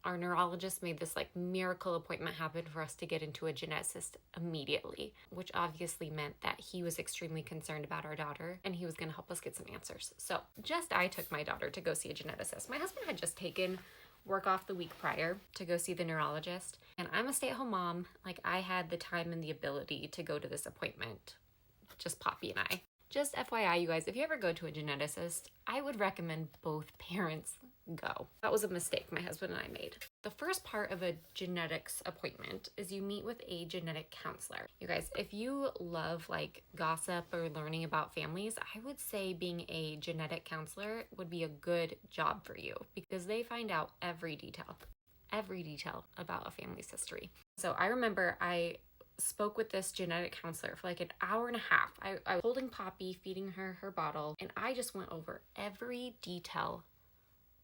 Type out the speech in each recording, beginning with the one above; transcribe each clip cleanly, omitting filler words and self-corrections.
our neurologist made this like miracle appointment happen for us to get into a geneticist immediately, which obviously meant that he was extremely concerned about our daughter and he was going to help us get some answers. So I took my daughter to go see a geneticist. My husband had just taken work off the week prior to go see the neurologist, and I'm a stay-at-home mom. Like, I had the time and the ability to go to this appointment, just Poppy and I. Just FYI, you guys, if you ever go to a geneticist, I would recommend both parents go. That was a mistake my husband and I made. The first part of a genetics appointment is you meet with a genetic counselor. You guys, if you love like gossip or learning about families, I would say being a genetic counselor would be a good job for you because they find out every detail about a family's history. So I remember I spoke with this genetic counselor for like an hour and a half. I was holding Poppy, feeding her her bottle, and I just went over every detail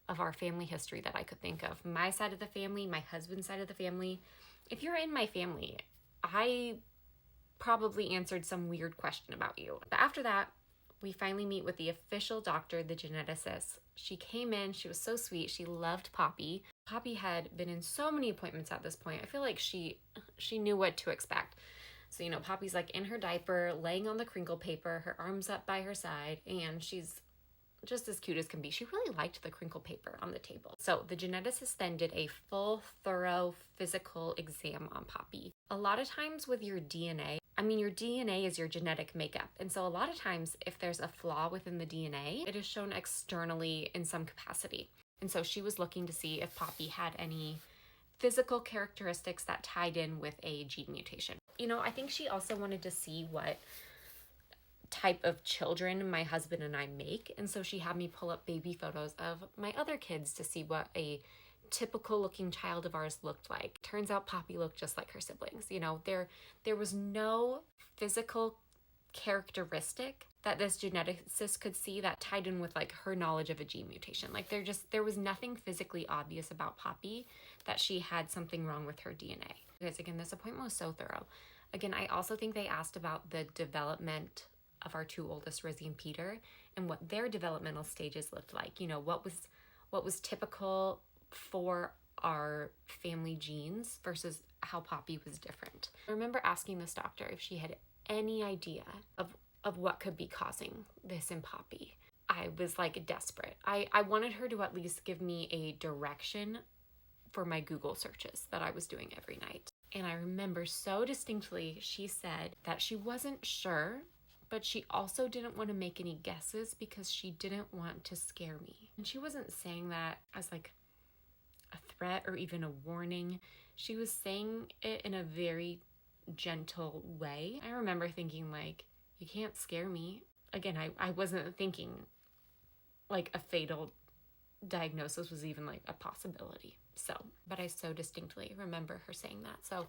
of our family history that I could think of. My side of the family, my husband's side of the family. If you're in my family, I probably answered some weird question about you. But after that, we finally meet with the official doctor, the geneticist. She came in, she was so sweet, she loved Poppy. Poppy had been in so many appointments at this point. I feel like she knew what to expect. So, you know, Poppy's like in her diaper, laying on the crinkle paper, her arms up by her side, and she's just as cute as can be. She really liked the crinkle paper on the table. So the geneticist then did a full, thorough physical exam on Poppy. A lot of times with your DNA, your DNA is your genetic makeup. And so a lot of times if there's a flaw within the DNA, it is shown externally in some capacity. And so she was looking to see if Poppy had any physical characteristics that tied in with a gene mutation. You know, I think she also wanted to see what type of children my husband and I make. And so she had me pull up baby photos of my other kids to see what a typical looking child of ours looked like. Turns out Poppy looked just like her siblings. You know, there was no physical characteristic that this geneticist could see that tied in with like her knowledge of a gene mutation. Like there was nothing physically obvious about Poppy that she had something wrong with her DNA. Because again, this appointment was so thorough. Again, I also think they asked about the development of our two oldest, Rizzy and Peter, and what their developmental stages looked like. You know, what was typical for our family genes versus how Poppy was different. I remember asking this doctor if she had any idea of what could be causing this in Poppy. I was like desperate. I wanted her to at least give me a direction for my Google searches that I was doing every night. And I remember so distinctly she said that she wasn't sure, but she also didn't want to make any guesses because she didn't want to scare me. And she wasn't saying that as like a threat or even a warning. She was saying it in a very gentle way. I remember thinking like, you can't scare me. Again, I wasn't thinking like a fatal diagnosis was even like a possibility. So, but I so distinctly remember her saying that. So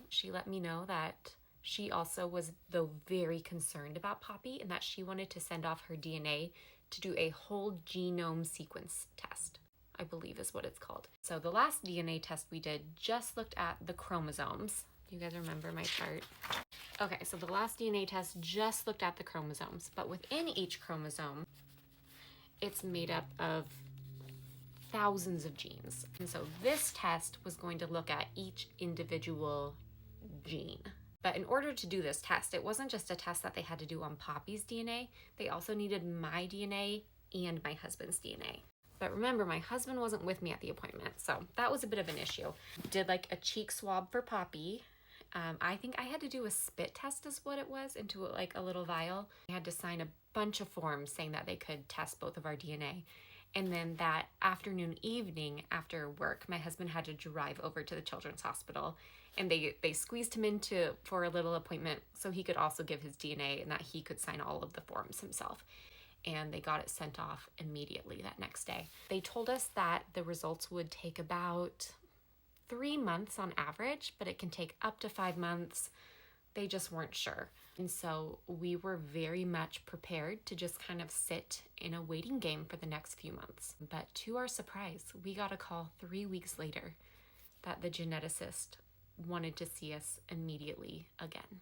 she let me know that she also was, though, very concerned about Poppy and that she wanted to send off her DNA to do a whole genome sequence test, I believe is what it's called. So the last DNA test we did just looked at the chromosomes. Do you guys remember my chart? Okay, so the last DNA test just looked at the chromosomes, but within each chromosome, it's made up of thousands of genes. And so this test was going to look at each individual gene. But in order to do this test, it wasn't just a test that they had to do on Poppy's DNA. They also needed my DNA and my husband's DNA. But remember, my husband wasn't with me at the appointment, so that was a bit of an issue. Did like a cheek swab for Poppy. I think I had to do a spit test is what it was, into like a little vial. I had to sign a bunch of forms saying that they could test both of our DNA. And then that evening after work, my husband had to drive over to the Children's Hospital, and they squeezed him for a little appointment so he could also give his DNA and that he could sign all of the forms himself. And they got it sent off immediately that next day. They told us that the results would take about 3 months on average, but it can take up to 5 months. They just weren't sure. And so we were very much prepared to just kind of sit in a waiting game for the next few months. But to our surprise, we got a call 3 weeks later that the geneticist wanted to see us immediately again.